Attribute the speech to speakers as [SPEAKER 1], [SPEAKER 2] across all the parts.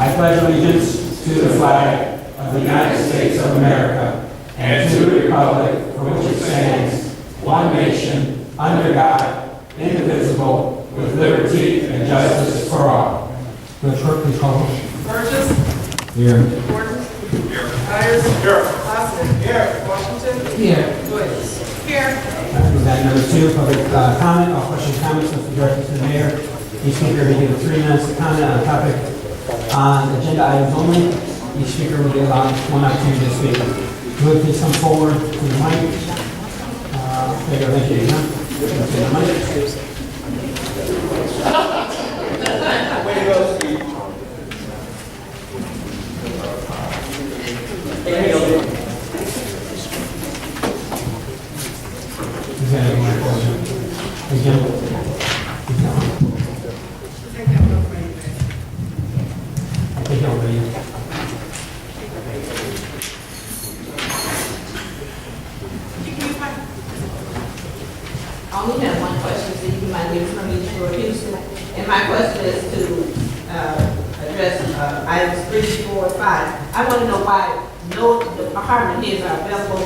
[SPEAKER 1] I pledge allegiance to the flag of the United States of America and to the republic for which it stands, one nation, under God, indivisible, with liberty and justice for all. Will the clerk please call the roll?
[SPEAKER 2] Burgess.
[SPEAKER 1] Here.
[SPEAKER 2] Gordon. Here. Myers. Here. Austin. Here. Washington.
[SPEAKER 1] Here.
[SPEAKER 2] Woods. Here.
[SPEAKER 1] That number 2, public comment. All questions and comments must be directed to the mayor. Each speaker will be given 3 minutes to comment on a topic on agenda items only. Each speaker will be allowed 1 opportunity to speak. Will you please come forward to the mic? There you go. Thank you.
[SPEAKER 3] Way to go, Steve.
[SPEAKER 1] Is that everyone? Again. I think I'll read.
[SPEAKER 4] I only have one question, so you might hear from me for Houston. And my question is to address items 3, 4, 5. I want to know why no department heads are available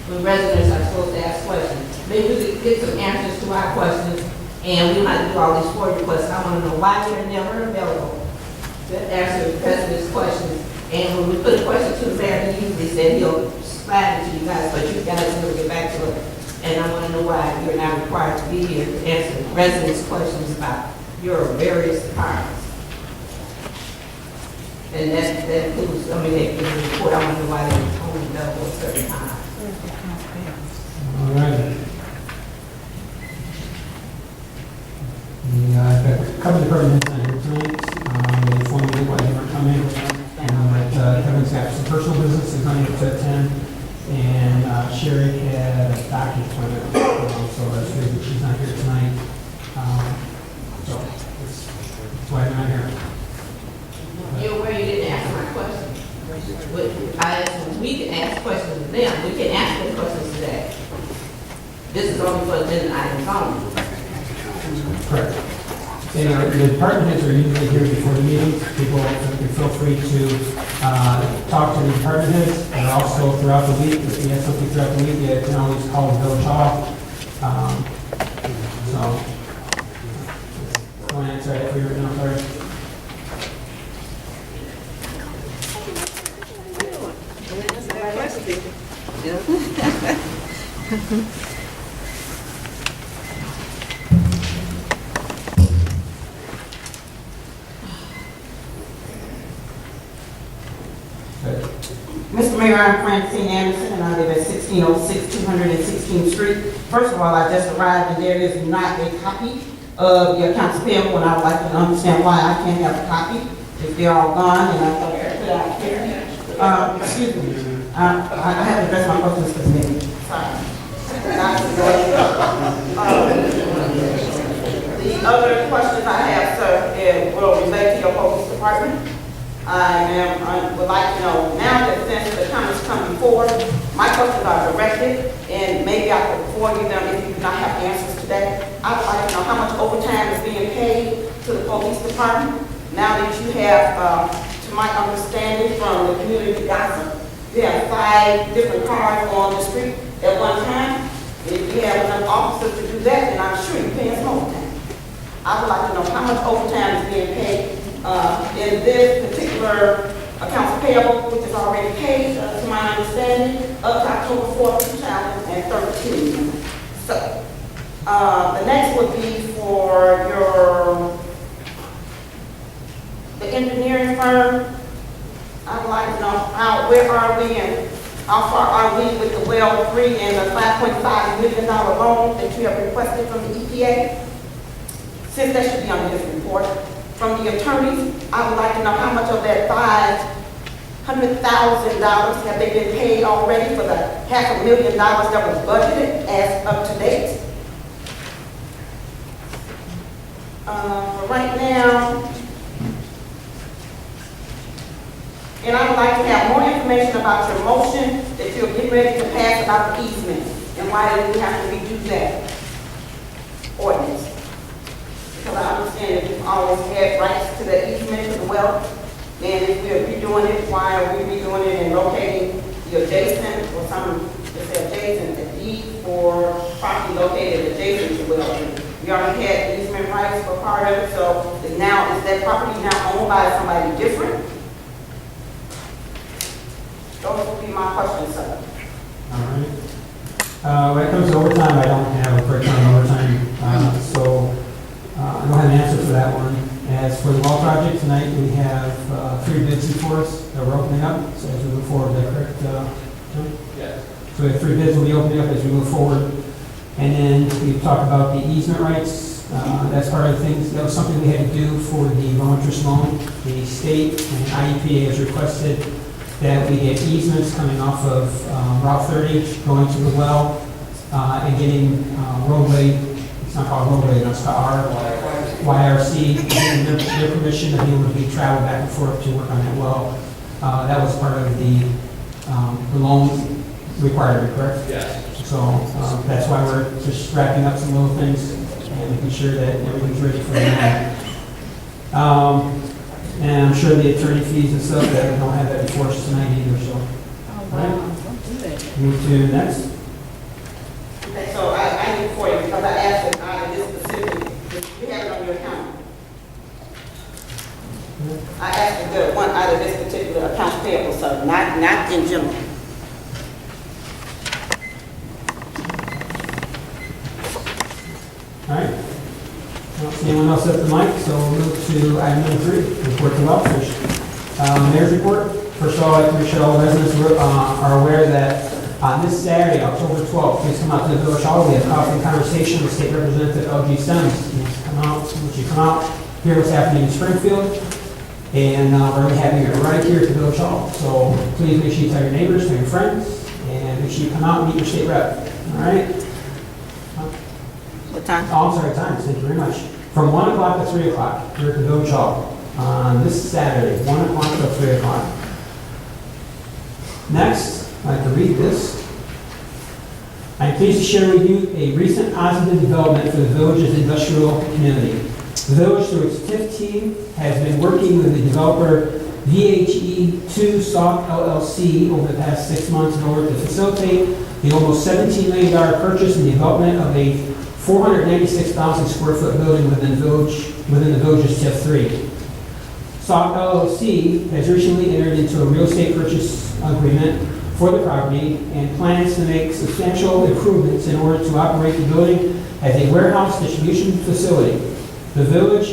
[SPEAKER 4] when residents are supposed to ask questions. Maybe we could get some answers to our questions, and we might do all these FOIA requests. I want to know why they're never available to answer residents' questions. And when we put a question to the mayor, he usually said he'll slide it to you guys, but you guys will get back to it. And I want to know why you're not required to be here to answer residents' questions about your various departments. And that includes, I mean, they give a report, I want to know why they're only available at a certain time.
[SPEAKER 1] All right. I've got a couple of departments on here tonight. They informed me why they were coming. But Kevin's got some personal business he's going to attend. And Sherry had a doctor's appointment, so that's the reason she's not here tonight. So that's why I'm not here.
[SPEAKER 4] You're aware you didn't answer my question. I asked them, we can ask questions of them. We can ask them questions today. This is only for agenda items only.
[SPEAKER 1] Correct. And the department heads are usually here before the meetings. People can feel free to talk to the department heads, and also throughout the week. If you have something throughout the week, you can always call the village hall. So, go ahead, sorry, for your sorry.
[SPEAKER 5] Mr. Mayor, I'm Francine Anderson, and I live at 1606 216th Street. First of all, I just arrived, and there is not a copy of the accounts payable, and I would like to understand why I can't have a copy if they're all gone, and I thought they're put out here. Excuse me. I have to address my questions to the meeting. Sorry. The other questions I have, sir, will relate to your police department. I would like to know, now that since the comments come before, my questions are directed, and maybe I could forward you them if you do not have answers today. I would like to know how much overtime is being paid to the police department. Now that you have, to my understanding from the community gossip, you have 5 different cars on the street at one time. If you have enough officers to do that, then I'm sure you're paying some overtime. I would like to know how much overtime is being paid in this particular accounts payable, which is already paid, to my understanding, up to October 4th, 2013. So, the next would be for the engineering firm. I'd like to know where are we and how far are we with the well 3 and the $5.5 million loan that you have requested from the EPA? Since that should be on this report. From the attorneys, I would like to know how much of that $500,000 have they been paid already for the $500,000 that was budgeted as up to date. For right now, and I would like to have more information about your motion that you're getting ready to pass about the easement and why did we have to redo that ordinance. Because I understand that you've always had rights to the easement to the well, And if we're redoing it, why are we redoing it and locating the adjacent or some, let's say adjacent, a deed for property located adjacent to Well Street? We already had easement rights for part of it, so is that property now owned by somebody different? Those would be my questions, sir.
[SPEAKER 1] All right. When it comes to overtime, I don't have a breakdown of overtime, so I don't have an answer for that one. As for the wall project, tonight we have 3 bids before us that we're opening up, so as we move forward, is that correct, John?
[SPEAKER 3] Yes.
[SPEAKER 1] So we have 3 bids we'll be opening up as we move forward. And then we talked about the easement rights. That's part of the things, that was something we had to do for the low interest loan. The state and IEPA has requested that we get easements coming off of Route 30, going to the well, and getting roadway, it's not called roadway, it's called YRC, getting their permission to be able to be traveled back and forth to work on that well. That was part of the loan requirement, correct?
[SPEAKER 3] Yes.
[SPEAKER 1] So that's why we're just wrapping up some little things and making sure that everything's ready for the and I'm sure the attorney fees and stuff, that we don't have that before us tonight either, so. All right. Move to next.
[SPEAKER 5] Okay, so I need for you, because I asked it out of this specific, you have it on your account. I asked to get one out of this particular account payable, so not in general.
[SPEAKER 1] All right. I don't see anyone else at the mic, so we'll move to item number 3, report to officers. Mayor's report. First of all, I'd like to make sure all residents are aware that on this Saturday, October 12th, please come out to the Village Hall. We have a coffee and conversation with State Representative L.G. Stems. Would you come out, hear what's happening in Springfield? And we're going to be having it right here at the Village Hall. So please make sure you tell your neighbors, tell your friends, and make sure you come out and meet your state rep. All right?
[SPEAKER 5] What time?
[SPEAKER 1] Oh, I'm sorry, times, thank you very much. From 1 o'clock to 3 o'clock here at the Village Hall on this Saturday, 1 o'clock to 3 o'clock. Next, I'd like to read this. I'm pleased to share with you a recent positive development for the Village's industrial community. The Village, through its TIF team, has been working with the developer VHE2 Sauk LLC over the past 6 months in order to facilitate the almost $17 million purchase and development of a 496,000 square foot building within the Village's TIF 3. Sauk LLC has recently entered into a real estate purchase agreement for the property and plans to make substantial improvements in order to operate the building as a warehouse distribution facility. The Village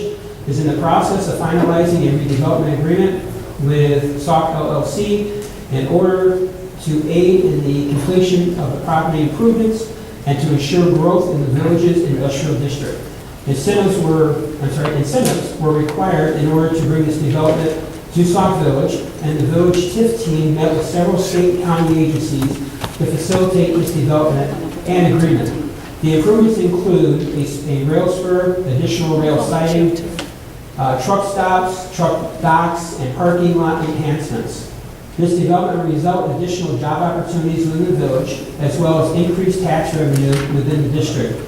[SPEAKER 1] is in the process of finalizing a redevelopment agreement with Sauk LLC in order to aid in the completion of the property improvements and to ensure growth in the Village's industrial district. Incentives were required in order to bring this development to Sauk Village, and the Village TIF team met with several state and county agencies to facilitate this development and agreement. The improvements include a rail spur, additional rail siding, truck stops, truck docks, and parking lot enhancements. This development will result in additional job opportunities within the Village, as well as increased tax revenue within the district.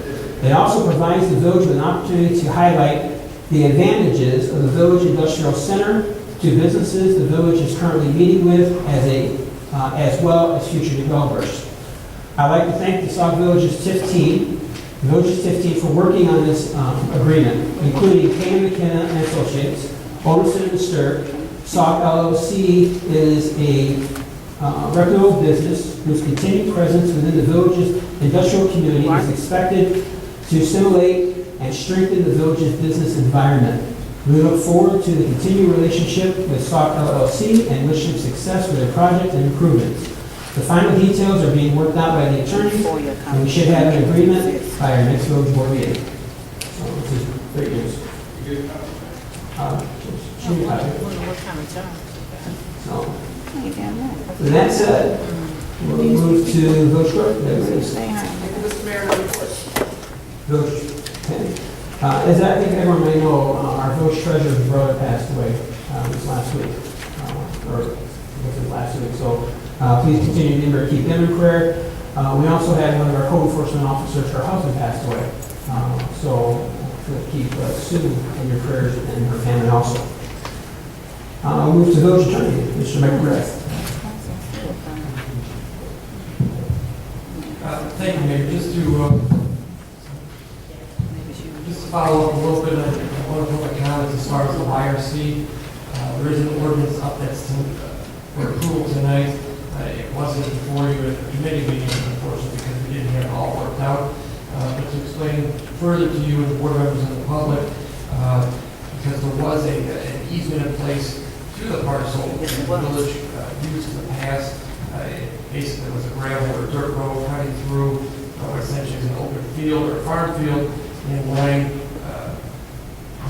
[SPEAKER 1] It also provides the Village with an opportunity to highlight the advantages of the Village Industrial Center to businesses the Village is currently meeting with, as well as future developers. I'd like to thank the Sauk Village's TIF team, the Village's TIF team, for working on this agreement, including K. McKenna and Associates, Olson and Sturp. Sauk LLC is a reputable business whose continued presence within the Village's industrial community is expected to stimulate and strengthen the Village's business environment. We look forward to the continued relationship with Sauk LLC and wish them success with their project and improvements. The final details are being worked out by the attorney, and we should have an agreement by our next Village Board meeting. So this is great news. So, with that said, we'll move to Village Clerk.
[SPEAKER 2] Mr. Mayor, report.
[SPEAKER 1] Village, okay. As I think everyone may know, our Village Treasurer's brother passed away this last week, or was it last week? So please continue to remember to keep them in prayer. We also had one of our code enforcement officers, her husband passed away. So keep Sue in your prayers and her family also. I'll move to village attorney, Mr. McGrath.
[SPEAKER 6] Thank you, Mayor. Just to follow up a little bit on one of the comments as far as the YRC. There is an ordinance up that's for approval tonight. It wasn't before you at the committee meeting, unfortunately, because we didn't have it all worked out. But to explain further to you and the board members and the public, because there was an easement in place to the parcel in the village used in the past. It basically was a gravel or dirt road cutting through what essentially is an open field or farm field and laying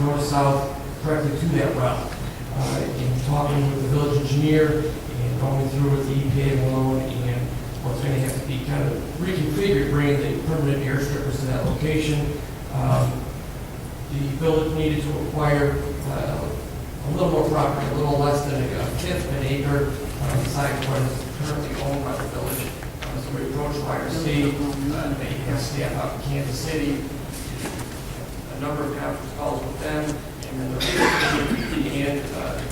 [SPEAKER 6] north-south directly to that well. In talking with the village engineer and going through with the EPA loan and what's going to have to be kind of reconfigured, bringing the permanent air strippers to that location. The village needed to acquire a little more property, a little less than a fifth of an acre, besides what is currently owned by the village. So we approached YRC, they have staff out in Kansas City, a number of conference calls with them, and then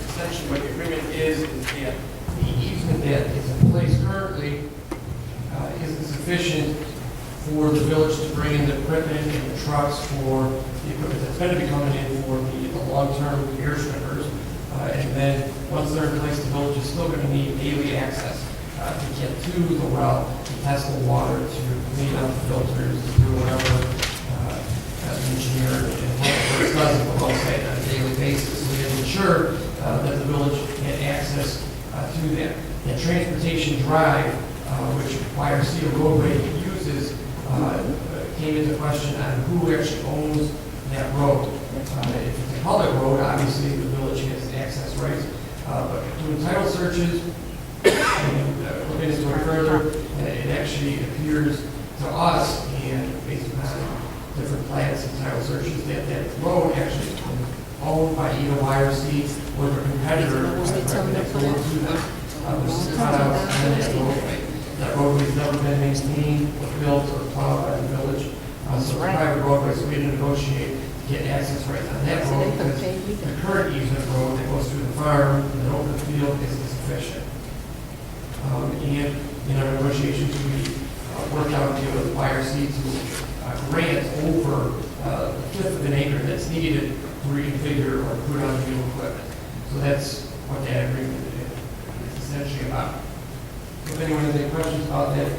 [SPEAKER 6] essentially what the agreement is that the easement that is in place currently isn't sufficient for the village to bring in the equipment and the trucks for the equipment that's going to be coming in for the long-term air strippers. And then once they're in place, the village is still going to need daily access to get to the well, to test the water, to clean out the filters, to do whatever the engineer and public works does at the well site on a daily basis. So we have to ensure that the village had access to that. That transportation drive, which YRC or roadway uses, came into question on who actually owns that road. If it's a public road, obviously the village has access rights, but doing title searches and looking into it further, it actually appears to us, and based on different plans and title searches, that that road actually is owned by either YRC or their competitor next door to them. There's cutouts on that roadway. That roadway has never been maintained or built or plowed by the village. So it's a private roadway, so we had to negotiate to get access rights on that road because the current easement road that goes through the farm and the open field isn't sufficient. And in our negotiations, we worked out a deal with YRC to grant over a fifth of an acre that's needed to reconfigure or put on new equipment. So that's what that agreement is essentially about. If anyone has any questions about that,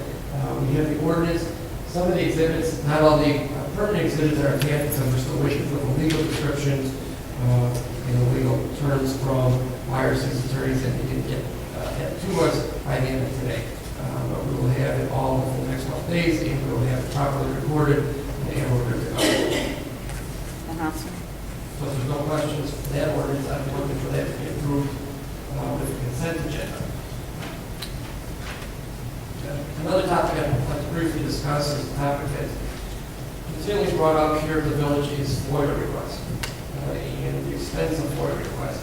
[SPEAKER 6] we have the ordinance. Some of the exhibits, not all the permanent exhibits are attached because we're still waiting for the legal descriptions and the legal terms from YRC's attorneys, and they didn't get that to us by the end of today. But we will have it all for the next couple of days, and we will have it properly recorded, and we're good to go. So if there's no questions for that ordinance, I'm looking for that to be approved with the consent agenda. Another topic I'd like to briefly discuss is a topic that continually brought up here at the village is FOIA requests and the expense of FOIA requests.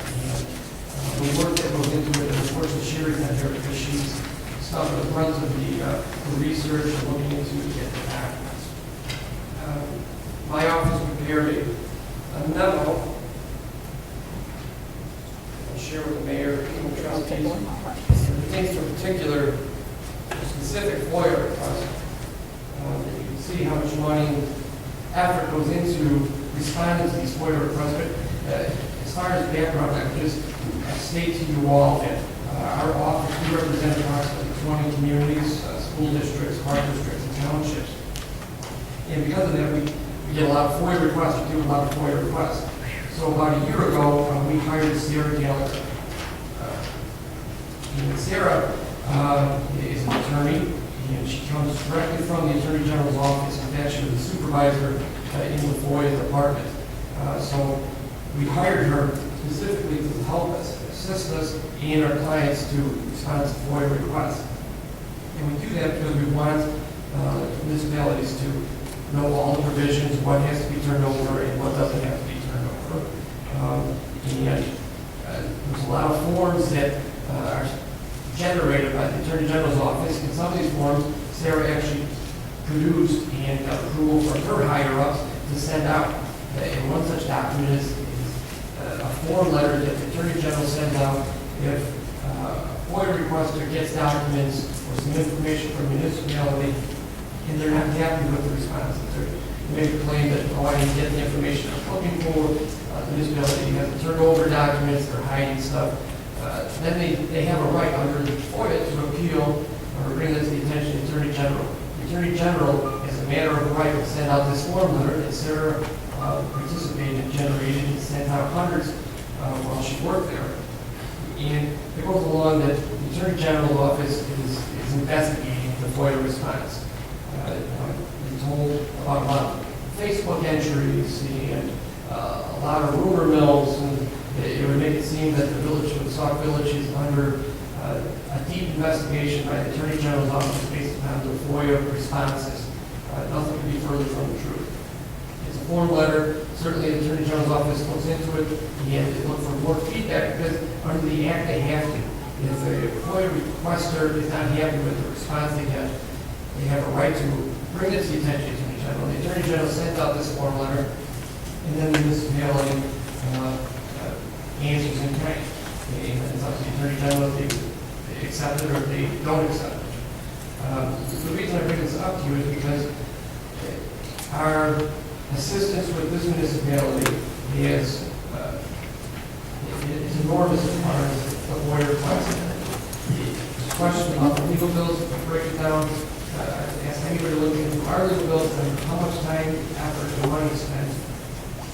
[SPEAKER 6] And the work that goes into it, and of course the Sherry's not here because she's stuck at the front of the research and looking into get the documents. My office prepared a memo I'll share with the mayor and the trustees. It pertains to a particular specific FOIA request. You can see how much money and effort goes into responding to these FOIA requests. But as far as background, I can just state to you all that our office, we represent approximately 20 communities, school districts, park districts, and townships. And because of that, we get a lot of FOIA requests, we do a lot of FOIA requests. So about a year ago, we hired Sarah Gallagher. And Sarah is an attorney, and she comes directly from the Attorney General's office. In fact, she was the supervisor in the FOIA department. So we hired her specifically to help us, assist us, and our clients to respond to FOIA requests. And we do that because we want municipalities to know all the provisions, what has to be turned over and what doesn't have to be turned over. And there's a lot of forms that are generated by the Attorney General's office. And some of these forms, Sarah actually produced and got approval from her higher-ups to send out. And one such document is a form letter that the Attorney General sends out if a FOIA requester gets documents or some information from a municipality and they're not happy with the response. They make a claim that, oh, I didn't get the information I'm looking for. The municipality has to turn over documents, they're hiding stuff. Then they have a right under the FOIA to appeal or bring that to the attention of the Attorney General. The Attorney General, as a matter of right, will send out this form letter that Sarah participated and generated and sent out hundreds while she worked there. And it goes along that the Attorney General's office is investigating the FOIA response. We're told about a lot of Facebook entries and a lot of rumor mills, and it would make it seem that the village of Sauk Village is under a deep investigation by the Attorney General's office based upon the FOIA responses. Nothing could be further from the truth. It's a form letter. Certainly, the Attorney General's office looks into it and they look for more feedback because under the Act they have to. If a FOIA requester is not happy with the response they have a right to bring it to the attention of the Attorney General. The Attorney General sends out this form letter, and then the municipality answers in kind. And it's up to the Attorney General if they accept it or if they don't accept it. The reason I bring this up to you is because our assistance with this municipality is enormous as far as the FOIA request. The question about the legal bills, if I break it down, ask anybody looking into our legal bills and how much time, effort, and money is spent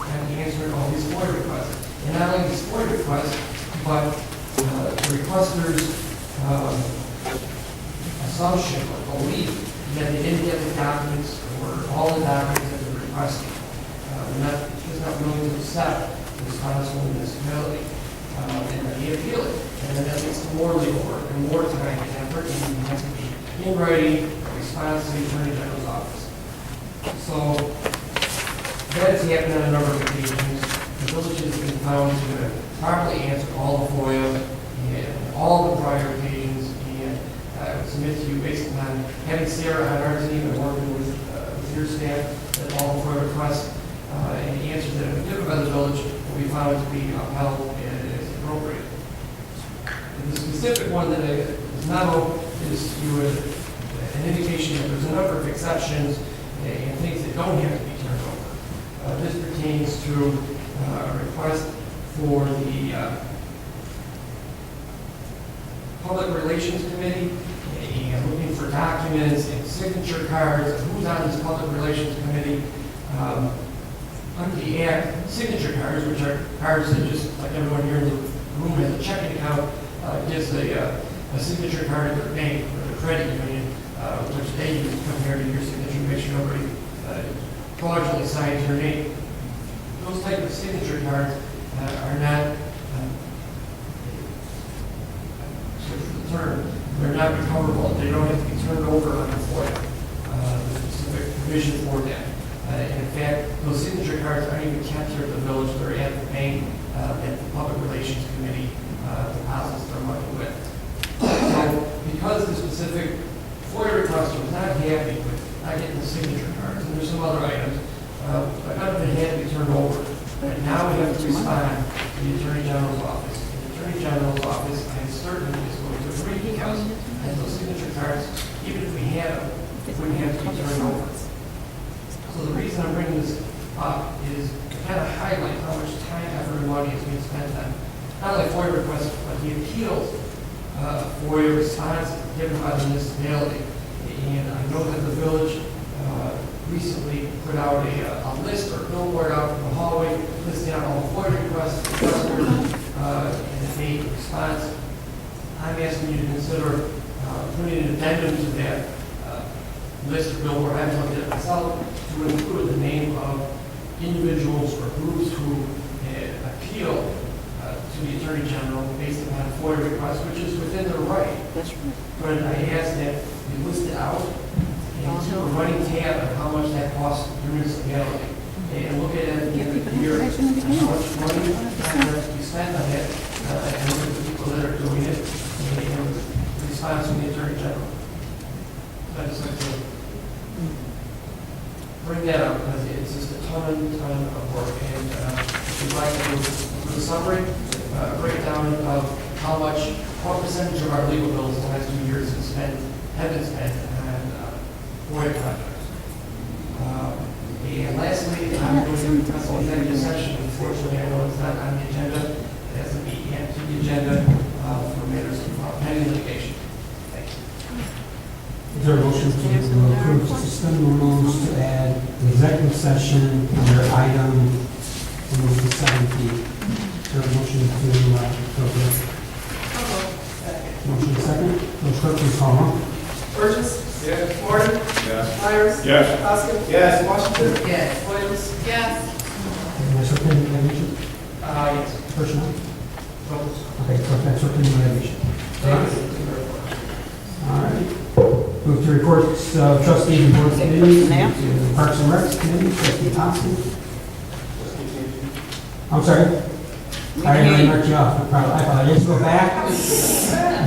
[SPEAKER 6] on answering all these FOIA requests. And not only these FOIA requests, but the requester's assumption or belief that they didn't get the documents or all the documents that they're requesting. They're not willing to accept the response from the municipality. And they appeal it. And then that leads to more legal work and more time and effort, and you have to be in writing a response to the Attorney General's office. So that has happened on a number of occasions. The village has been found to properly answer all the FOIA and all the prior occasions, and I would submit to you based on having Sarah on our team and working with your staff that all the FOIA requests and the answers that have been given by the village will be found to be upheld as appropriate. And the specific one that is now is to an indication that there's a number of exceptions and things that don't have to be turned over. This pertains to a request for the Public Relations Committee and looking for documents and signature cards of who's on this Public Relations Committee. Under the Act, signature cards, which are cards that just like everyone here in the room has a checking account, gives a signature card to their bank or the credit union, which they use compared to your signature to make sure nobody fraudulently signs your name. Those type of signature cards are not, they're not recoverable. They don't have to be turned over on the FOIA. There's a specific provision for that. In fact, those signature cards aren't even kept here at the village. They're at the bank that the Public Relations Committee deposits their money with. So, because the specific FOIA requester was not happy with not getting the signature cards, and there's some other items, but none of it had to be turned over. But now we have to respond to the Attorney General's office. And the Attorney General's office, I'm certain, is going to agree with us that those signature cards, even if we had them, wouldn't have to be turned over. So the reason I'm bringing this up is to kind of highlight how much time, effort, and money is being spent on not only FOIA requests, but the appeals FOIA response given by the municipality. And I know that the village recently put out a list or billboard out in the hallway listing out all the FOIA requests, and it made a response. I'm asking you to consider putting an addendum to that list or billboard. I've looked at it myself to include the name of individuals or groups who appeal to the Attorney General based upon a FOIA request, which is within their right. But I ask that you list it out and keep a running tab on how much that costs your municipality. And look at it at the end of the year, how much money has to be spent on it, and look at the people that are doing it, and the response from the Attorney General. I just like to bring that up because it's just a ton of work, and if you'd like to for the summary, breakdown of what percentage of our legal bills in the last 2 years have been spent on FOIA contracts. And lastly, I'm going to discuss the executive session. Unfortunately, I know it's not on the agenda. It has to be added to the agenda for matters of pending litigation. Thank you.
[SPEAKER 1] Is there a motion to approve to suspend the rules to add the executive session under item number 7P? Is there a motion to approve? Motion second. Will clerk please call roll?
[SPEAKER 2] Burgess.
[SPEAKER 3] Yes.
[SPEAKER 2] Gordon.
[SPEAKER 3] Yes.
[SPEAKER 2] Myers.
[SPEAKER 3] Yes.
[SPEAKER 2] Poskett.
[SPEAKER 3] Yes.
[SPEAKER 2] Washington.
[SPEAKER 4] Yes.
[SPEAKER 2] Williams.
[SPEAKER 4] Yes.
[SPEAKER 1] That's for pending litigation?
[SPEAKER 6] Yes.
[SPEAKER 1] Personnel?
[SPEAKER 6] Votes.
[SPEAKER 1] Okay, so that's for pending litigation.
[SPEAKER 6] Thank you.
[SPEAKER 1] All right. Move to reports of trustees and board committees. To Parks and Recs Committee, trustee Thompson. I'm sorry. I already marked you off. I apologize. Go back.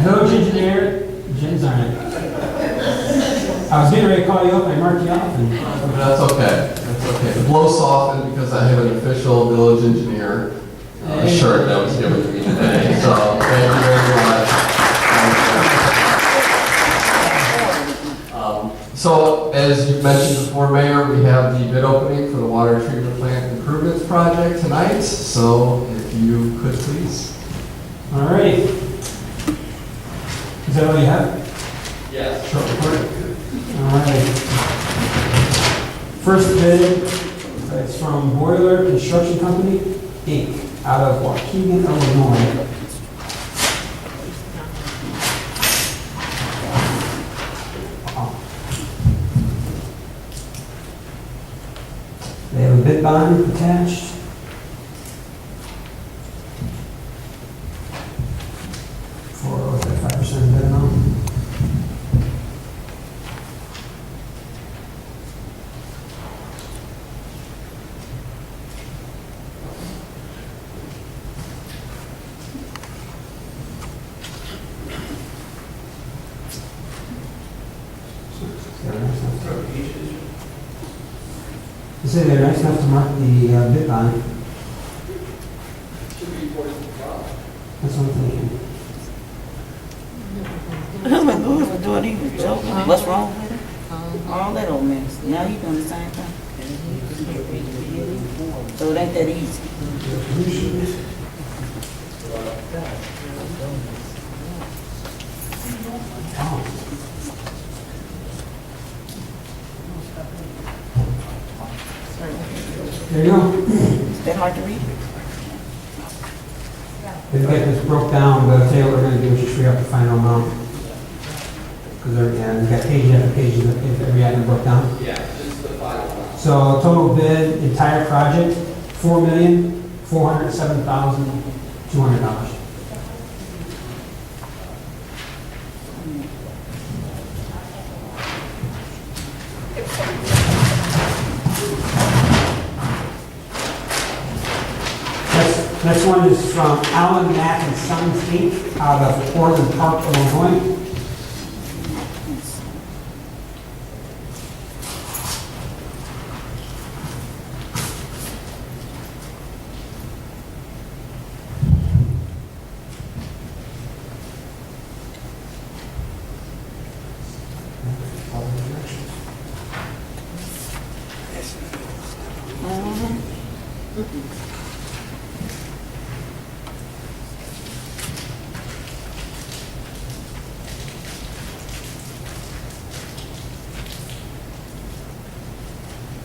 [SPEAKER 1] Village engineer, Jen Zarnik. I was getting ready to call you up, I marked you off. And
[SPEAKER 7] But that's okay. That's okay. The blow softened because I have an official village engineer shirt that was given to me today. So thank you very much. So as you mentioned before, Mayor, we have the bid opening for the water treatment plant improvements project tonight. So if you could please.
[SPEAKER 1] all right. Is that all you have?
[SPEAKER 7] Yes.
[SPEAKER 1] Short report? All right. First bid is from Boiler Construction Company, Inc., out of Waukegan, Illinois. They have a bid bond attached. For, what's that, 5% bid amount? They say they're nice enough to mark the bid bond. That's what I'm thinking.
[SPEAKER 8] Oh my God, for doing even joking. What's wrong with it? All that old mess. Now you doing the same thing. So it ain't that easy.
[SPEAKER 1] Oh. There you go.
[SPEAKER 8] Is that hard to read?
[SPEAKER 1] They've got this broke down, but I'll tell you what we're gonna do is just read out the final amount. Because we've got page after page of every item broke down.
[SPEAKER 7] Yeah, just the final.
[SPEAKER 1] So total bid, entire project, $4,407,200. Next one is from Allen, Mack and Sons, Inc., out of Orland Park, Illinois.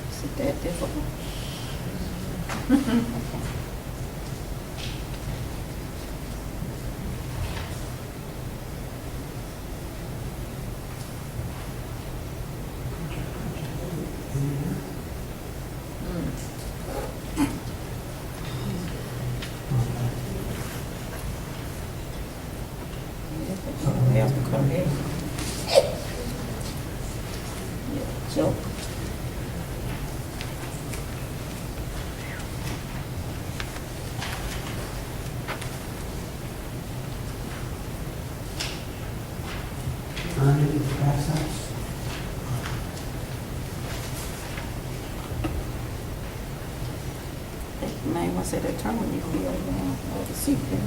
[SPEAKER 8] Is it that difficult? Somebody else to come here. Yeah, joke.
[SPEAKER 1] Access.
[SPEAKER 8] name, I said that term when you feel the seat there.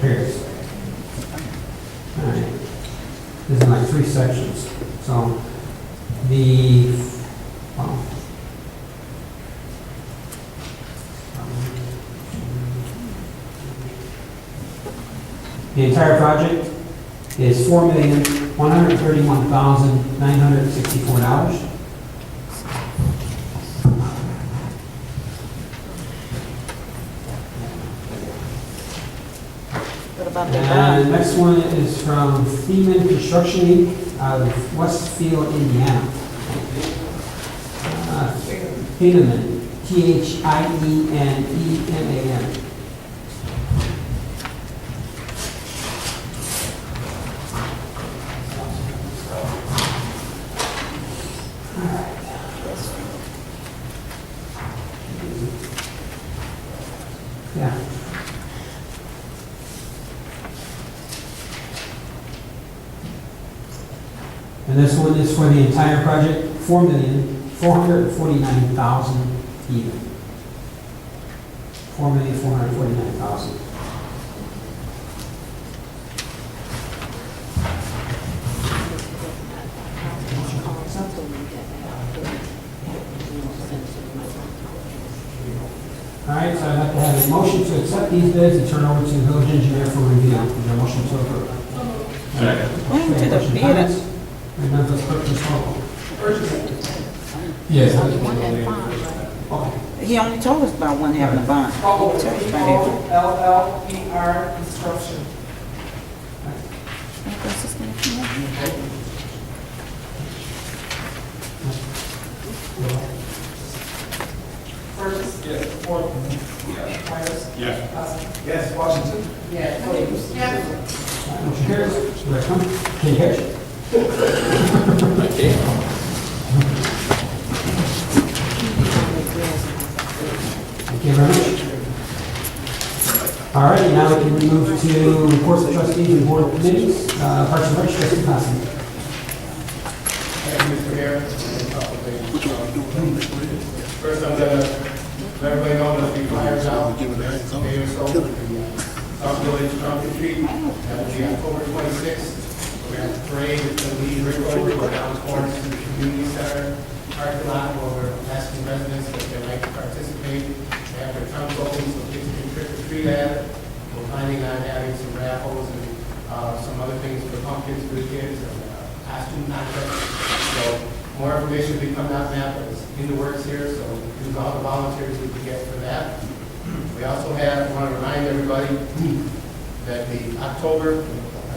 [SPEAKER 1] Here. All right. This is like 3 sections. So the, well, the entire project is $4,131,964.
[SPEAKER 8] What about the
[SPEAKER 1] And
[SPEAKER 8] bond?
[SPEAKER 1] the next one is from P.L.A.N Construction Inc. out of Westfield, Indiana. P.L.A.N, T-H-I-E-N-E-M-A-N. Yeah. And this one is for the entire project, $4,449,000 even. $4,449,000. All right, so I'd like to have a motion to accept these bids and turn over to the village engineer for review. Is there a motion to approve?
[SPEAKER 8] Went to the
[SPEAKER 1] Questions,
[SPEAKER 8] bid.
[SPEAKER 1] comments? Hearing none, let's clerk, please call roll. Yes. Okay.
[SPEAKER 8] He only told us about one having a bond. He told us about it.
[SPEAKER 2] P.L.A.N Construction.
[SPEAKER 8] What's his name?
[SPEAKER 2] Burgess. Yes. Gordon. Yes. Myers.
[SPEAKER 3] Yes.
[SPEAKER 2] Costa. Yes. Washington. Yes. Williams.
[SPEAKER 1] Motion carries. Here I come. Can you catch it? Thank you very much. All right, now we can move to reports of trustees and board of committees. Parks and Rec, trustee Constant.
[SPEAKER 9] Thank you, Mr. Mayor. A couple of things. First, I'm gonna let everybody know that the flyers out the next day or so for the Sauk Village Trunk and Treat. That will be October 26th. We're gonna have a parade. It's gonna be right over, go down the corner to the community center parking lot where we're asking residents if they'd like to participate. They have their trunks open so kids can trick or treat at it. We're planning on having some raffles and some other things for the pumpkins for the kids and costume contests. So more information will be coming out now, but it's in the works here, so use all the volunteers we can get for that. We also want to remind everybody that the October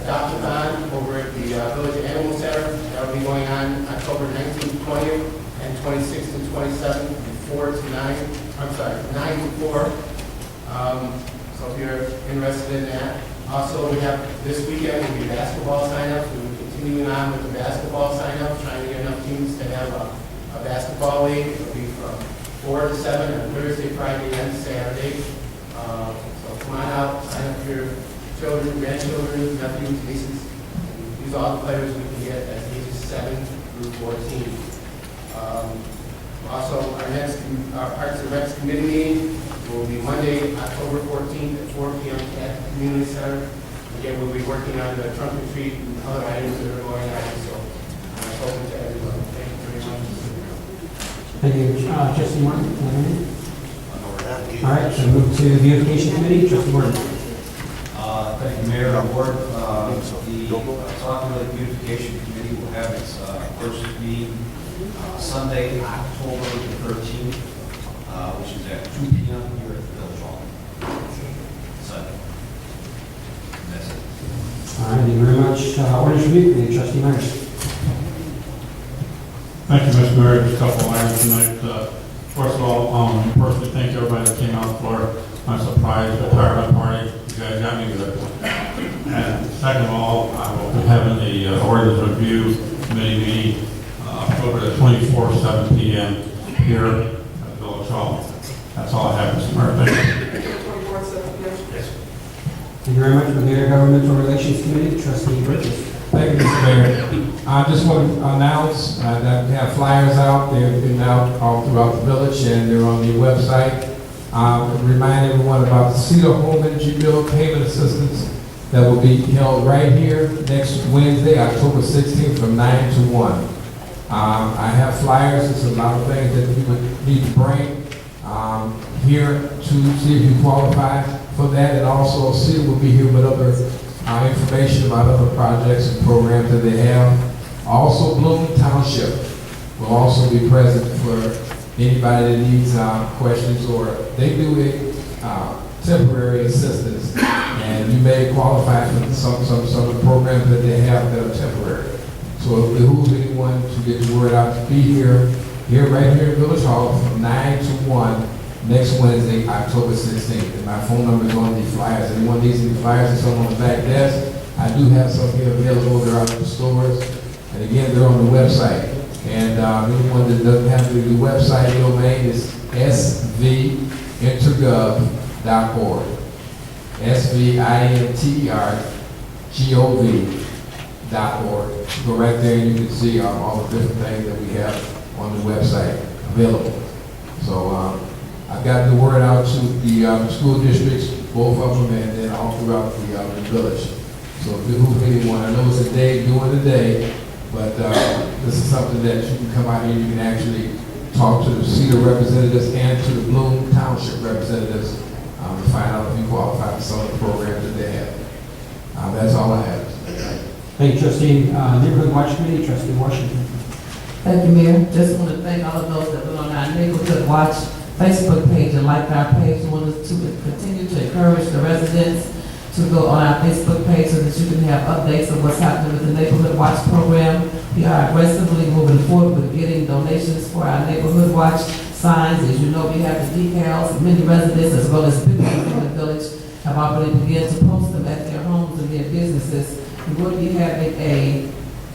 [SPEAKER 9] Adopt-A-Thon over at the Village Animal Center, that will be going on October 19th, 20th, and 26th and 27th, from 4 to 9, I'm sorry, 9 to 4. So if you're interested in that. Also, we have this weekend will be basketball sign-ups. We're continuing on with the basketball sign-ups, trying to get enough teams to have a basketball league. It'll be from 4 to 7 on Thursday, Friday, and Saturday. So come on out, sign up for your children, grandchildren, nephews, nieces. And use all the players we can get at ages 7 through 14. Also, our Parks and Recs committee meeting will be Monday, October 14th at 4 p.m. at the community center. Again, we'll be working on the trunk and treat and other items that are going on, so I'm open to everyone. Thank you very much.
[SPEAKER 1] Thank you, trustee Martin. All right, so move to the beautification committee, trustee Martin.
[SPEAKER 10] Thank you, Mayor and Board. The Sauk Village Beautification Committee will have its first meeting Sunday, October the 13th, which is at 2 p.m. here at the Village Hall. Sunday. And that's it.
[SPEAKER 1] All right, thank you very much. Orders review committee, trustee Myers.
[SPEAKER 11] Thank you, Mr. Mayor. Just a couple of items tonight. First of all, personally, thank everybody that came out for my surprise retirement party. You guys got me good. And second of all, I will be having the ordinance review committee meeting October the 24th, 7 p.m. here at Village Hall. That's all I have, Mr. Mayor. Thank you.
[SPEAKER 2] 24/7, yes.
[SPEAKER 11] Yes.
[SPEAKER 1] Thank you very much. For the Governmental Relations Committee, trustee Bridges. Thank you, Mr. Mayor. I just want to announce that we have flyers out. They've been out all throughout the village and they're on the website. Remind everyone about the Cedar Home Energy Bill payment assistance that will be held right here next Wednesday, October 16th from 9 to 1. I have flyers. There's a lot of things that you would need to bring here to see if you qualify for that. And also, Cedar will be here with other information about other projects and programs that they have. Also, Bloom Township will also be present for anybody that needs questions, or they do a temporary assistance, and you may qualify for some of the programs that they have that are temporary. So it behooves anyone to get the word out to be here right here in Village Hall from 9 to 1 next Wednesday, October 16th. And my phone number is on the flyers. Anyone needs any flyers or something on the back desk, I do have some here available. They're out in the stores. And again, they're on the website. And anyone that doesn't have the website domain is svintergov.org. SVINTERGOV.org. Go right there and you can see all the different things that we have on the website available. So I've gotten the word out to the school districts, both of them, and then all throughout the village. So if you behooves anyone, I know it's a day during the day, but this is something that you can come out here and you can actually talk to the Cedar representatives and to the Bloom Township representatives to find out if you qualify for some of the programs that they have. That's all I have.
[SPEAKER 12] Thank you, Trustee. Neighborhood Watch Committee, Trustee Washington.
[SPEAKER 13] Thank you, Mayor. Just want to thank all of those that were on our Neighborhood Watch Facebook page and liked our page. We want to continue to encourage the residents to go on our Facebook page so that you can have updates of what's happening with the Neighborhood Watch program. We are aggressively moving forward with getting donations for our Neighborhood Watch signs. As you know, we have the decals. Many residents, as well as people in the village, have already begun to post them at their homes and their businesses. We will be having a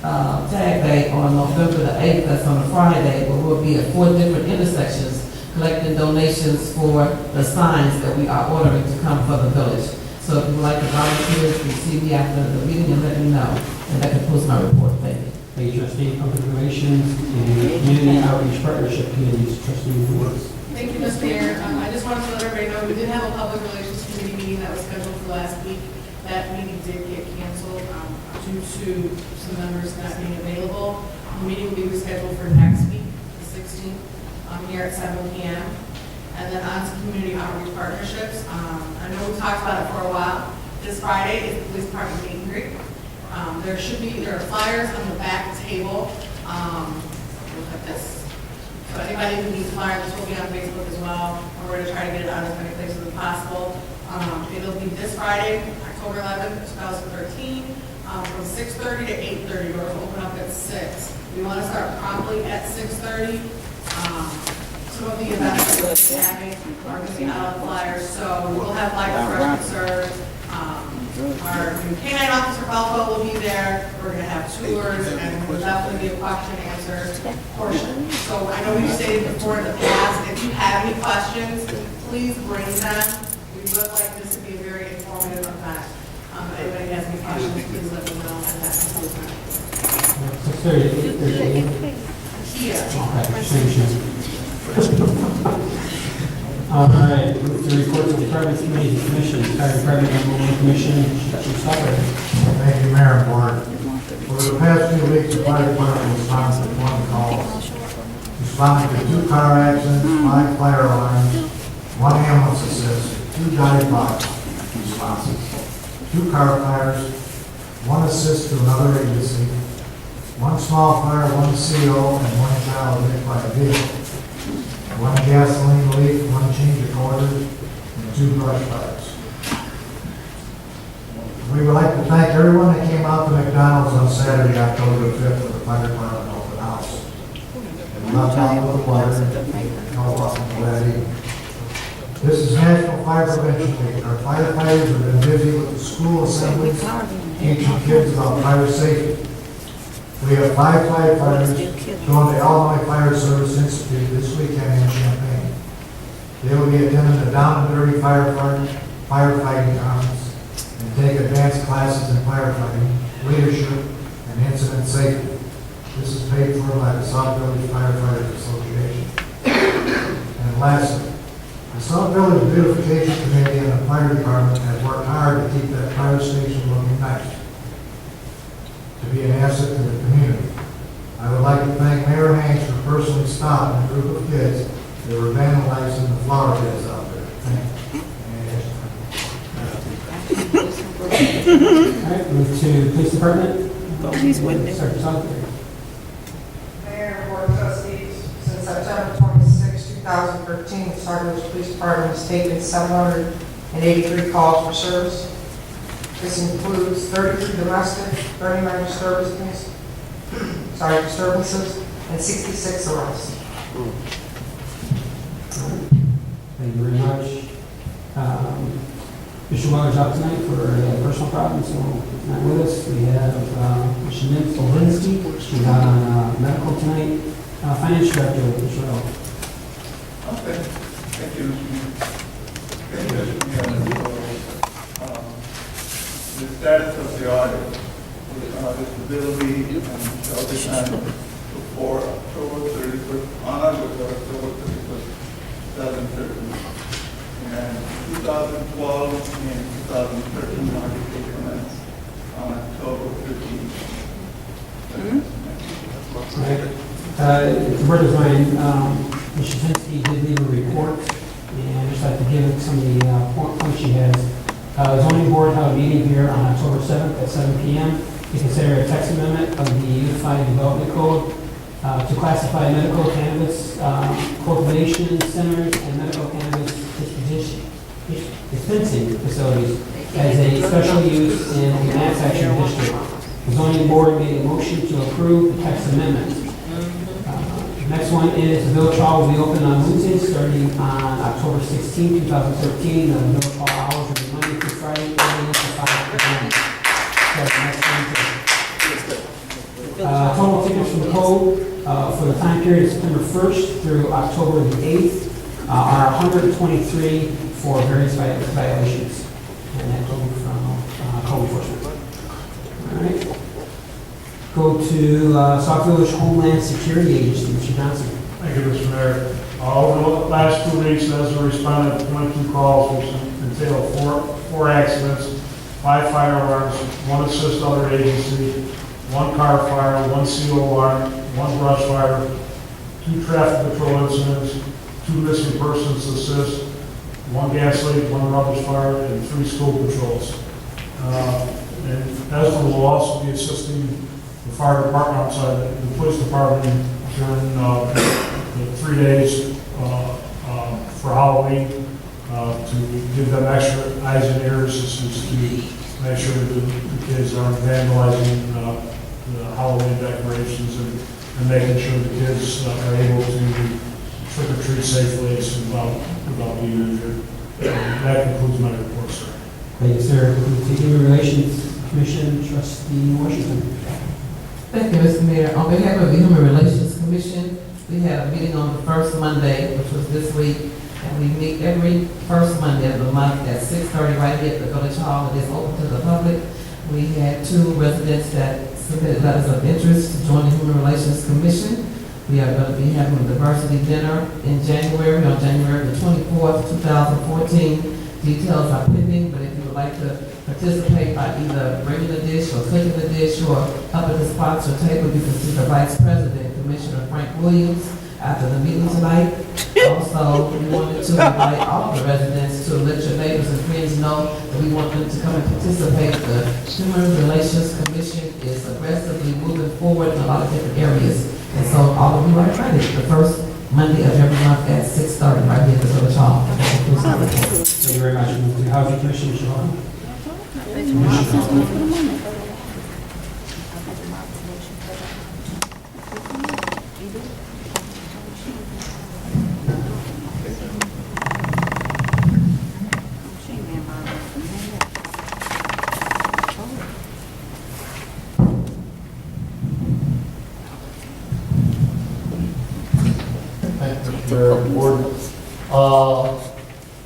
[SPEAKER 13] tag day on November the 8th, that's on a Friday, where we'll be at 4 different intersections collecting donations for the signs that we are ordering to come for the village. So if you would like to volunteer, you can see me after the meeting and let me know. And that concludes my report. Thank you.
[SPEAKER 12] Thank you, Trustee. Public Relations and Community Outreach Partnership Committees, Trustee Woods.
[SPEAKER 14] Thank you, Mr. Mayor. I just wanted to let everybody know we did have a Public Relations Committee meeting that was scheduled for last week. That meeting did get canceled due to some members not being available. The meeting will be rescheduled for next week, the 16th, here at 7 p.m. And then on to community outreach partnerships. I know we talked about it for a while. This Friday is the police department meet and greet. There are flyers on the back table. Look like this. So anybody who needs flyers, this will be on Facebook as well. We're going to try to get it out as many places as possible. It'll be this Friday, October 11th, 2013, from 6:30 to 8:30. Doors will open up at 6. We want to start promptly at 6:30. Some of the events that we'll be having are going to be out on flyers, so we'll have light refreshment served. Our new canine officer Balco will be there. We're going to have tours, and we'll definitely be a question and answer portion. So I know we've stated before in the past, if you have any questions, please bring them. We would like this to be a very informative event. If anybody has any questions, please let me know, and that concludes my report.
[SPEAKER 12] 6:30.
[SPEAKER 14] Here.
[SPEAKER 12] Okay, thank you. All right, move to reports of departments, committees, and commissions. Fire Department Number 1 Commission, Chief Supper.
[SPEAKER 15] Thank you, Mayor and Board. For the past few weeks, the fire department responded to 1 call, responding to 2 car accidents, 5 fire alarms, 1 ambulance assist, 2 dive box responses, 2 car fires, 1 assist to another agency, 1 small fire, 1 CO, and 1 child hit by a vehicle, 1 gasoline leak, 1 change of orders, and 2 brush fires. We would like to thank everyone that came out to McDonald's on Saturday, October 5th for the fire department open house. And left out with the water, and help us in that evening. This is National Fire Prevention Week. Our firefighters have been busy with the school assemblies, teaching kids about fire safety. We have 5 firefighters going to Illinois Fire Service Institute this weekend in Champaign. They will be attending the Down and Dirty firefighting conference and take advanced classes in firefighting, leadership, and incident safety. This is paid for by the Sauk Village Firefighters Association. And lastly, the Sauk Village Beautification Committee and the Fire Department have worked hard to keep that fire station looking nice, to be an asset to the community. I would like to thank Mayor Hanks for personally stopping a group of kids that were vandalizing the flower beds out there. Thank you.
[SPEAKER 12] All right, move to police department.
[SPEAKER 8] He's with
[SPEAKER 12] Sergeant Sauk.
[SPEAKER 2] Mayor and Board of Trustees, since September 26, 2013, the Sauk Village Police Department has taken 783 calls for service. This includes 33 domestic, 39 disturbances, and 66 arrests.
[SPEAKER 12] Thank you very much. Mr. Weller's out tonight for a personal problem, so he's not with us. We have Shannon Olinsky. She's out on medical tonight. Finance Director, Mr. Earl.
[SPEAKER 9] Okay, thank you, Mr. Mayor. The status of the audit, this bill be shall be signed before October 31st, on October 31st, 2013. And 2012 and 2013 audit commenced on October 15th.
[SPEAKER 12] Right. The word is mine. Ms. Shazinski did leave a report, and I'd just like to give some of the points she has. The zoning board held a meeting here on October 7th at 7 p.m. to consider a text amendment of the Unified Development Code to classify medical cannabis cultivation centers and medical cannabis dispensing facilities as a special use in the manufacturing district. The zoning board made a motion to approve the text amendment. Next one is the village hall will be open on Wednesdays starting on October 16, 2013. The village hall hours will be Monday through Friday, 8 a.m. to 5 p.m. Total tickets from the code for the time period September 1st through October the 8th are 123 for various violations. And that will be from code enforcement. All right. Go to Sauk Village Homeland Security Agency, Mr. Johnson.
[SPEAKER 16] Thank you, Mr. Mayor. Over the last 2 weeks, as we responded to 22 calls, which entailed four accidents, 5 fire alarms, 1 assist other agency, 1 car fire, 1 CO alarm, 1 brush fire, 2 traffic patrol incidents, 2 missing persons assist, 1 gas leak, 1 rubbish fire, and 3 school patrols. And ESMA will also be assisting the fire department outside the police department during the 3 days for Halloween to give them extra eyes and ears to make sure that the kids aren't vandalizing the Halloween decorations and making sure the kids are able to trick or treat safely without being injured. That concludes my report, sir.
[SPEAKER 12] Thank you, sir. The Human Relations Commission, Trustee Washington.
[SPEAKER 13] Thank you, Mr. Mayor. On behalf of the Human Relations Commission, we had a meeting on the first Monday, which was this week, and we meet every first Monday of the month at 6:30 right here at the Village Hall. It is open to the public. We had 2 residents that submitted letters of interest to join the Human Relations Commission. We are going to be having a diversity dinner in January, on January the 24th, 2014. Details are pending, but if you would like to participate by either bringing a dish or cooking the dish or up at the sponsor table, you can see the Vice President, Commissioner Frank Williams, after the meeting tonight. Also, we wanted to invite all of the residents to let your neighbors and friends know that we want them to come and participate. The Human Relations Commission is aggressively moving forward in a lot of different areas. And so all of you are invited the first Monday of every month at 6:30 right here at the Village Hall.
[SPEAKER 12] Thank you very much. Move to the Housing Commission, Mr. Hall.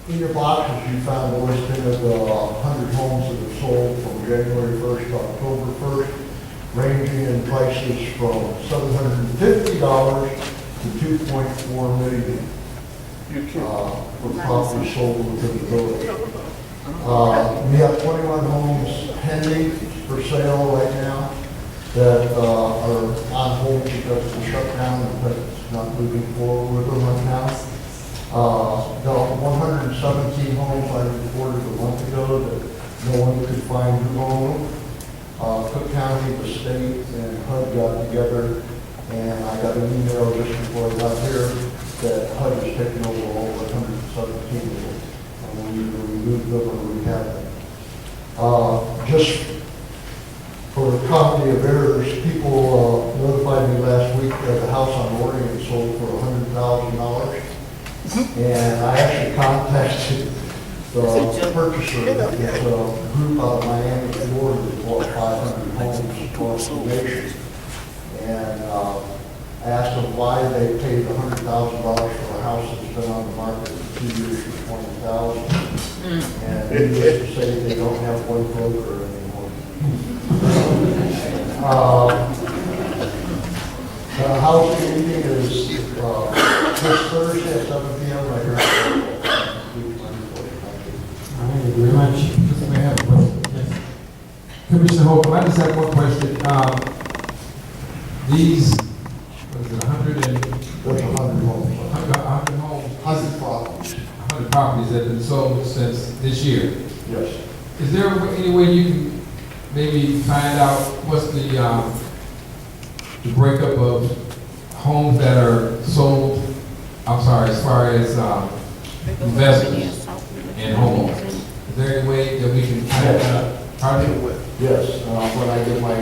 [SPEAKER 15] In your boxes, you found a listing of the 100 homes that are sold from January 1st to October 1st. ranging in prices from $750 to $2.4 million for property sold within the village. We have 21 homes pending for sale right now that are on hold because of the shutdown and because it's not moving forward with them right now. The 117 homes I reported a month ago that no one could find who owned them. Cook County, the state, and HUD got together, and I got an email just before I got here that HUD has taken over all the 117 of them, and we either remove them or rehab them. Just for the comedy of errors, people notified me last week that the house on Oregon sold for $100,000. And I actually contacted the purchaser, it's a group out of Miami, Florida, that bought 500 homes across the nation. And I asked them why they paid $100,000 for a house that's been on the market for 2 years for $20,000. And needless to say, they don't have one broker anymore. The house meeting is this Thursday at 7 p.m. right here.
[SPEAKER 12] Thank you very much.
[SPEAKER 17] Mr. Mayor, I have a question. Yes. Commissioner Holcomb, I just have one question. These, what is it, 100 and...
[SPEAKER 15] There's 100 homes.
[SPEAKER 17] 100 homes,
[SPEAKER 15] 100 properties.
[SPEAKER 17] 100 properties that have been sold since this year.
[SPEAKER 15] Yes.
[SPEAKER 17] Is there any way you can maybe find out what's the breakup of homes that are sold, I'm sorry, as far as investors and homeowners? Is there any way that we can find out?
[SPEAKER 15] Yes, when I get my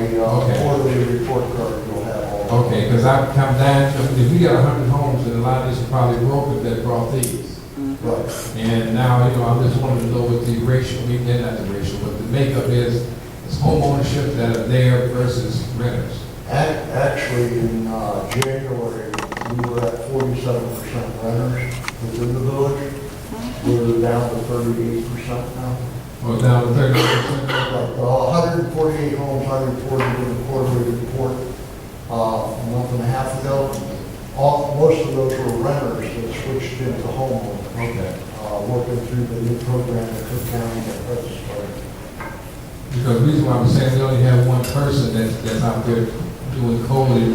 [SPEAKER 15] quarterly report card, you'll have all.
[SPEAKER 17] Okay, because I'm down, if we got 100 homes, and a lot of these are probably brokers that brought these.
[SPEAKER 15] Right.
[SPEAKER 17] And now, I just wanted to know what the ratio, not the ratio, what the makeup is home ownership that are there versus renters.
[SPEAKER 15] Actually, in January, we were at 47% renters within the village. We're down to 38% now.
[SPEAKER 17] Well, down to 38%?
[SPEAKER 15] Right. The 148 homes I reported in the quarterly report a month and a half ago, most of those were renters that switched into homeowners.
[SPEAKER 17] Okay.
[SPEAKER 15] Working through the new program that Cook County had started.
[SPEAKER 17] Because the reason why I'm saying we only have one person that's out there doing coding,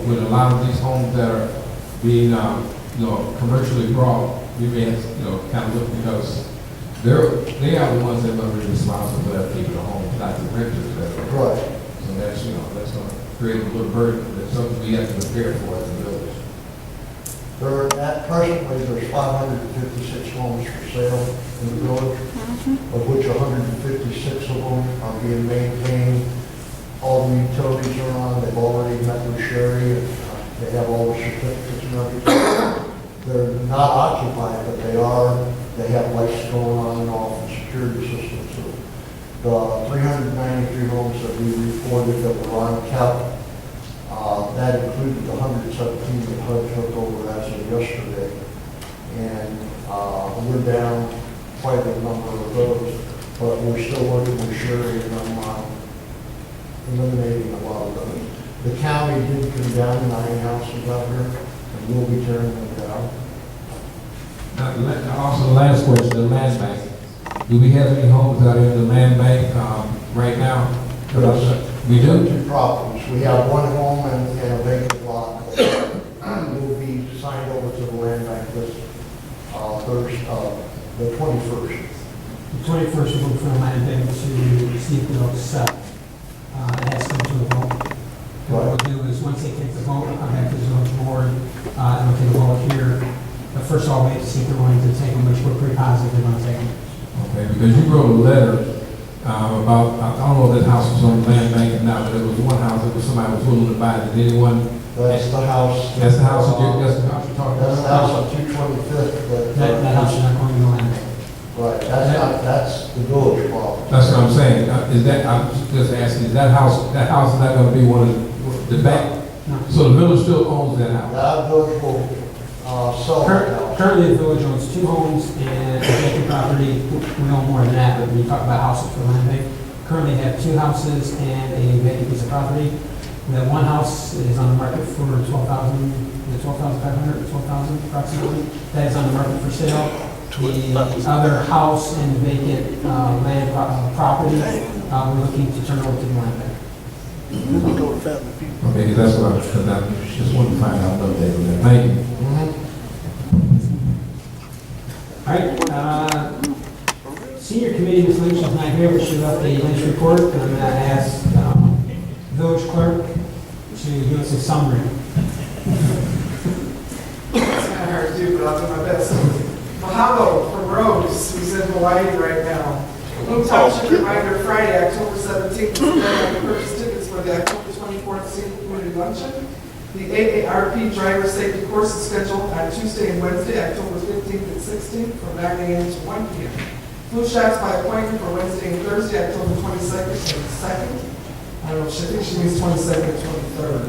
[SPEAKER 17] with a lot of these homes that are being, commercially brought, we may have, kind of look, because they are the ones that are really responsible for that keeping the homes, not the renters.
[SPEAKER 15] Right.
[SPEAKER 17] So that's, that's going to create a little burden. That's something we have to prepare for as a village.
[SPEAKER 15] Presently, there's 556 homes for sale in the village, of which 156 of them are being maintained. All the utilities are on, they've already met with Sherry, and they have all the certificates and everything. They're not occupied, but they have lights going on and off and security systems. So the 393 homes that we reported that were on cap, that included the 117 that HUD took over as of yesterday. And we're down quite a number of those, but we're still working with Sherry and them on eliminating a lot of those. The county did condemn 9 houses out here, and we'll be tearing them down.
[SPEAKER 17] Now, also, the last question, the land bank. Do we have any homes out in the land bank right now?
[SPEAKER 15] Yes.
[SPEAKER 17] We do?
[SPEAKER 15] 2 properties. We have 1 home and a vacant lot that will be signed over to the land bank this the 21st.
[SPEAKER 12] The 21st, we're going from the land bank to see if they'll sell. It has to come to a vote. And what we'll do is, once they take the vote, we'll come back to the village board, and we'll take a vote here. But first of all, we have to see if they're willing to take them, which we're pretty positive they're going to take them.
[SPEAKER 17] Okay, because you wrote a letter about, I don't know if that house was on the land bank or not, but it was one house that somebody was willing to buy. Did anyone?
[SPEAKER 15] That's the house.
[SPEAKER 17] That's the house you're talking about?
[SPEAKER 15] That's the house on 225th.
[SPEAKER 12] That house is not going to the land bank.
[SPEAKER 15] Right, that's the village property.
[SPEAKER 17] That's what I'm saying. Is that, I'm just asking, is that house is not going to be one of the bank?
[SPEAKER 12] No.
[SPEAKER 17] So the village still owns that house?
[SPEAKER 15] That village will sell that house.
[SPEAKER 12] Currently, the village owns 2 homes and a vacant property. We own more than that, but when you talk about houses for land bank, currently have 2 houses and a vacant piece of property. That one house is on the market for 12,500, 12,000 approximately. That is on the market for sale. The other house and vacant land property, we're looking to turn over to the land bank.
[SPEAKER 17] Okay, that's what I was, because I just wanted to find out an update on that. Thank you.
[SPEAKER 12] All right, senior committee, Ms. Lynch is not here, but she left a nice report, and I'm going to ask village clerk to give us a summary.
[SPEAKER 18] It's kind of hard to do, but I'll do my best. Mahalo from Rose, who's in Hawaii right now. Bloom Township reminder Friday, October 17th, is on the purchase tickets for the October 24th Senior Community Luncheon. The AARP driver safety course is scheduled on Tuesday and Wednesday, October 15th and 16th, from 9 a.m. to 1 p.m. Flu shots by appointment for Wednesday and Thursday, October 22nd and 2nd. I don't know, I think she means 22nd and 23rd.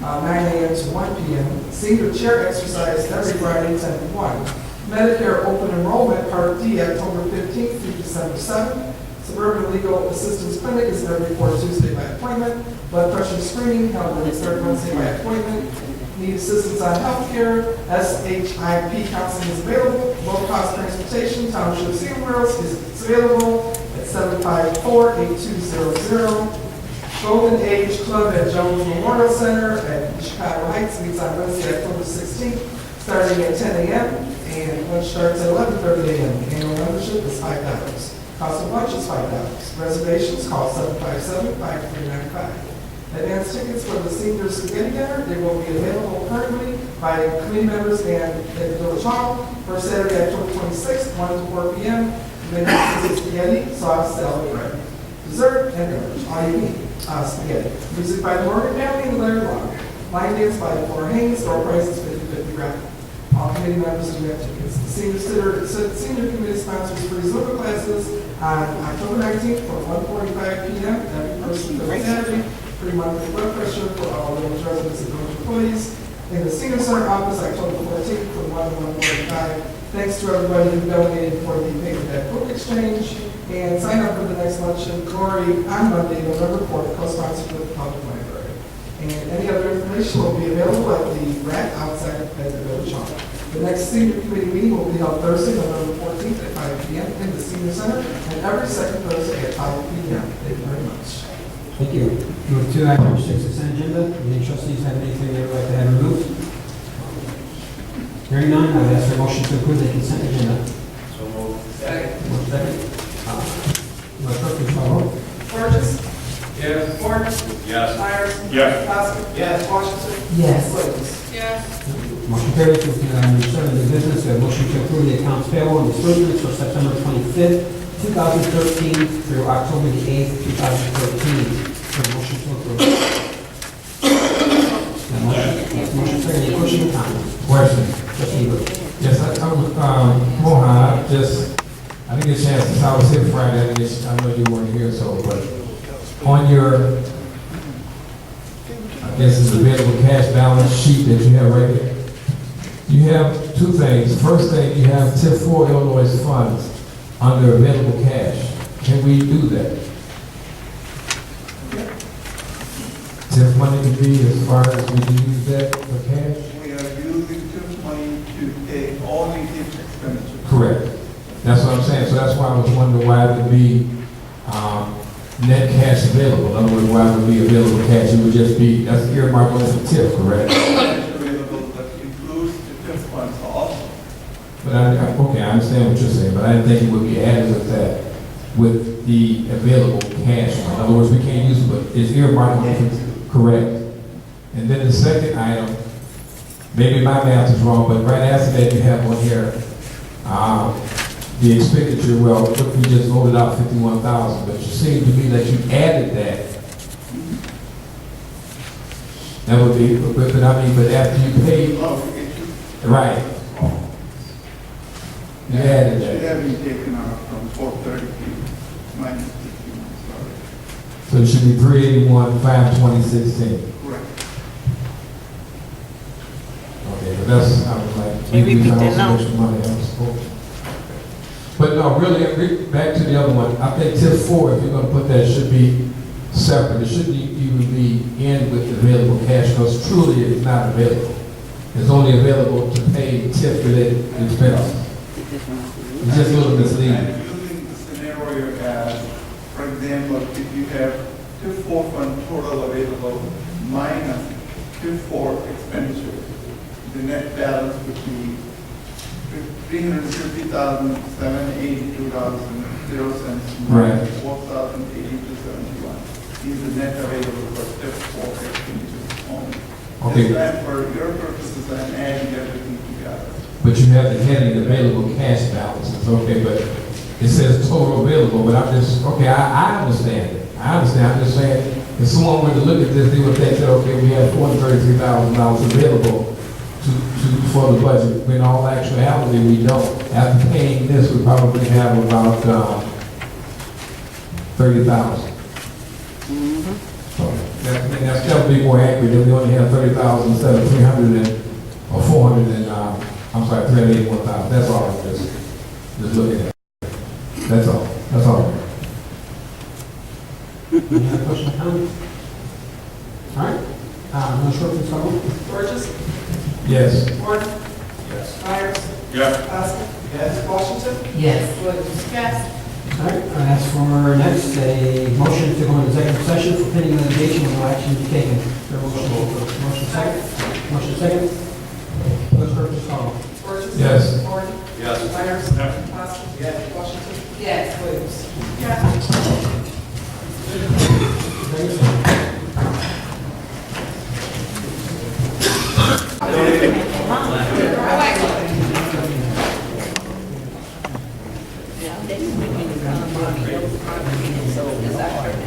[SPEAKER 18] 9 a.m. to 1 p.m. Senior chair exercise every Friday, 10 to 1. Medicare open enrollment, Part D, October 15th through December 7th. Suburban Legal Assistance Clinic is every 4th Tuesday by appointment. Blood pressure screening held every 3rd Wednesday by appointment. Need assistance on health care, SHIP counseling is available. Low-cost transportation, Township Seal Wheels is available at 754-8200. Golden Age Club at Jones Memorial Center at Chicago Heights meets on Wednesday, October 16th, starting at 10 a.m. and lunch starts at 11:30 a.m. Annual membership is $5. Cost of lunch is $5. Reservations call 757-5395. Advance tickets for the senior spaghetti dinner, they will be available currently by committee members and at the Village Hall for Saturday, October 26th, 1 to 4 p.m. Then spaghetti, sauce, salad, bread, dessert, and beverage. All you need, spaghetti. Music by the Morgan Family and Larry Long. Line dance by the Four Haynes, door price is $50 raffle. All committee members do have tickets. The senior committee sponsors free Zumba classes on October 19th from 1:45 p.m. every person for Saturday. Free monthly blood pressure for all village residents and village employees. In the senior center office, October 14th from 1 to 1:45. Thanks to everybody who donated for the paperback book exchange. And sign up for the next luncheon, Glory, on Monday, November 4th, co-sponsored with the public library. And any other information will be available at the rack outside at the Village Hall. The next senior committee meeting will be held Thursday, November 14th at 5 p.m. in the senior center, and every second Thursday at 5 p.m. Thank you very much.
[SPEAKER 12] Thank you. Move to item 6 consent agenda. Any trustees have anything they would like to have removed? Hearing none, I would ask for a motion to approve the consent agenda.
[SPEAKER 3] So moved.
[SPEAKER 12] Second. Clerk, please call roll.
[SPEAKER 18] Burgess.
[SPEAKER 3] Yes.
[SPEAKER 18] Morgan.
[SPEAKER 3] Yes.
[SPEAKER 18] Myers.
[SPEAKER 3] Yes.
[SPEAKER 18] Poskett.
[SPEAKER 3] Yes.
[SPEAKER 18] Washington.
[SPEAKER 13] Yes.
[SPEAKER 18] Williams.
[SPEAKER 14] Yes.
[SPEAKER 12] Motion carries. Move to item 7, new business. We have a motion to approve the accounts payable and disbursements for September 25th, 2013 through October the 8th, 2013. Motion to approve. Motion second. Any questions or comments?
[SPEAKER 17] Question.
[SPEAKER 12] Trustee Burke.
[SPEAKER 17] Yes, I was, Mohan, I didn't get a chance, since I was here Friday, I know you weren't here, so, but on your, I guess it's available cash balance sheet that you have right there, you have 2 things. First thing, you have TIF 4 Illinois funds under available cash. Can we do that? TIF money to be as far as we can use that for cash?
[SPEAKER 19] We are using TIF money to pay all the TIF expenditures.
[SPEAKER 17] Correct. That's what I'm saying. So that's why I was wondering why it would be net cash available. In other words, why it would be available cash. It would just be, that's earmarked for TIF, correct?
[SPEAKER 19] It's available, but includes the TIF funds also.
[SPEAKER 17] But okay, I understand what you're saying, but I didn't think it would be added with that, with the available cash. In other words, we can't use it, but it's earmarked for correct. And then the second item, maybe my math is wrong, but right after that you have on here, the expenditure, well, we just voted out 51,000, but you seem to me that you added that. That would be, but after you paid, right. You added
[SPEAKER 19] It should
[SPEAKER 17] that.
[SPEAKER 19] have been taken out from 430 minus 51, sorry.
[SPEAKER 17] So it should be 381, 52016.
[SPEAKER 19] Correct.
[SPEAKER 17] Okay, but that's, I was like,
[SPEAKER 8] Can you repeat that
[SPEAKER 17] found some
[SPEAKER 8] now?
[SPEAKER 17] extra money, I was supposed to. But no, really, back to the other one, I think tip 4, if you're gonna put that, it should be separate. It shouldn't even be in with available cash, because truly it's not available. It's only available to pay tip-related expenses. It's just a little misleading.
[SPEAKER 19] And using the scenario as, for example, if you have tip 4 fund total available minus tip 4 expenditure, the net balance would be $350,782.00
[SPEAKER 17] Right.
[SPEAKER 19] minus $4,082.71. These are net available for tip 4 expenditures only.
[SPEAKER 17] Okay.
[SPEAKER 19] This time, for your purposes, I'm adding everything together.
[SPEAKER 17] But you have the heading available cash balances, okay, but it says total available, but I'm just, okay, I understand it. I understand, I'm just saying, if someone were to look at this, they would think that, okay, we have $433,000 available for the budget, when all actuality we don't. After paying this, we probably have about $30,000. So that's definitely more accurate than we only have 30,000 instead of 300 or 400 and, I'm sorry, 381,000. That's all I'm just looking at. That's all. That's all.
[SPEAKER 12] Any other questions, comments? All right, no short, please call.
[SPEAKER 18] Burgess.
[SPEAKER 17] Yes.
[SPEAKER 18] Gordon.
[SPEAKER 9] Yes.
[SPEAKER 18] Myers.
[SPEAKER 9] Yes.
[SPEAKER 18] Oscar.
[SPEAKER 9] Yes.
[SPEAKER 18] Washington.
[SPEAKER 13] Yes.
[SPEAKER 18] Williams.
[SPEAKER 14] Yes.
[SPEAKER 12] All right, I ask for next, a motion to go into executive session for pending litigation with no action to be taken. Is there a motion? Motion second? Motion second? Clerk, please call.
[SPEAKER 18] Burgess.
[SPEAKER 17] Yes.
[SPEAKER 18] Gordon.
[SPEAKER 9] Yes.
[SPEAKER 18] Myers.
[SPEAKER 9] Yes.
[SPEAKER 18] Oscar. Yes. Washington.
[SPEAKER 13] Yes.
[SPEAKER 18] Williams.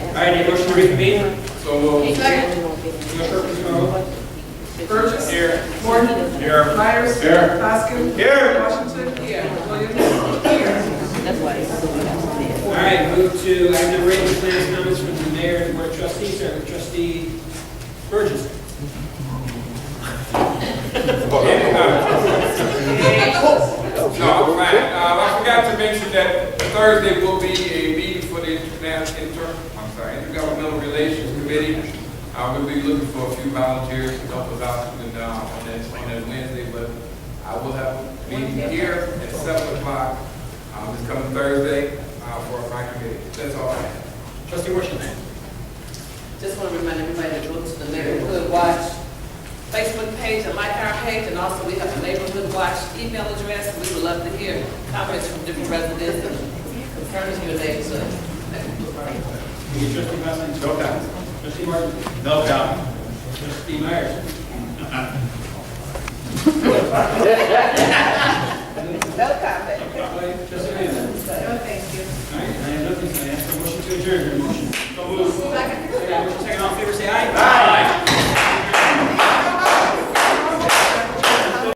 [SPEAKER 3] All right, any motion to reconvene? So moved.
[SPEAKER 14] Second.
[SPEAKER 3] Commissioner, please call.
[SPEAKER 18] Burgess.
[SPEAKER 3] Here.
[SPEAKER 18] Gordon.
[SPEAKER 3] Here.
[SPEAKER 18] Myers.
[SPEAKER 3] Here.
[SPEAKER 18] Oscar.
[SPEAKER 3] Here.
[SPEAKER 18] Washington. Williams. Here.
[SPEAKER 3] All right, move to item number 8, plans, comments from the mayor and board of trustees. Start with trustee Burgess.
[SPEAKER 20] No, I'm fine. I forgot to mention that Thursday will be a meeting for the Intergovernmental Relations Committee. We'll be looking for a few volunteers to help us out on that Wednesday, but I will have a meeting here at 7 o'clock this coming Thursday for my committee. That's all I have.
[SPEAKER 3] Trustee Washington.
[SPEAKER 13] Just want to remind everybody to go to the Neighborhood Watch Facebook page and like our page, and also we have a Neighborhood Watch email address. We would love to hear comments from different residents and concerns in your neighborhood.
[SPEAKER 3] Trustee Boston. No comment. Trustee Martin.
[SPEAKER 9] No comment.
[SPEAKER 3] Trustee Myers.
[SPEAKER 13] No comment.
[SPEAKER 3] Trustee Mann.
[SPEAKER 14] No, thank you.
[SPEAKER 3] All right, I have nothing to ask for motion to adjourn. Motion. So moved.
[SPEAKER 14] Second.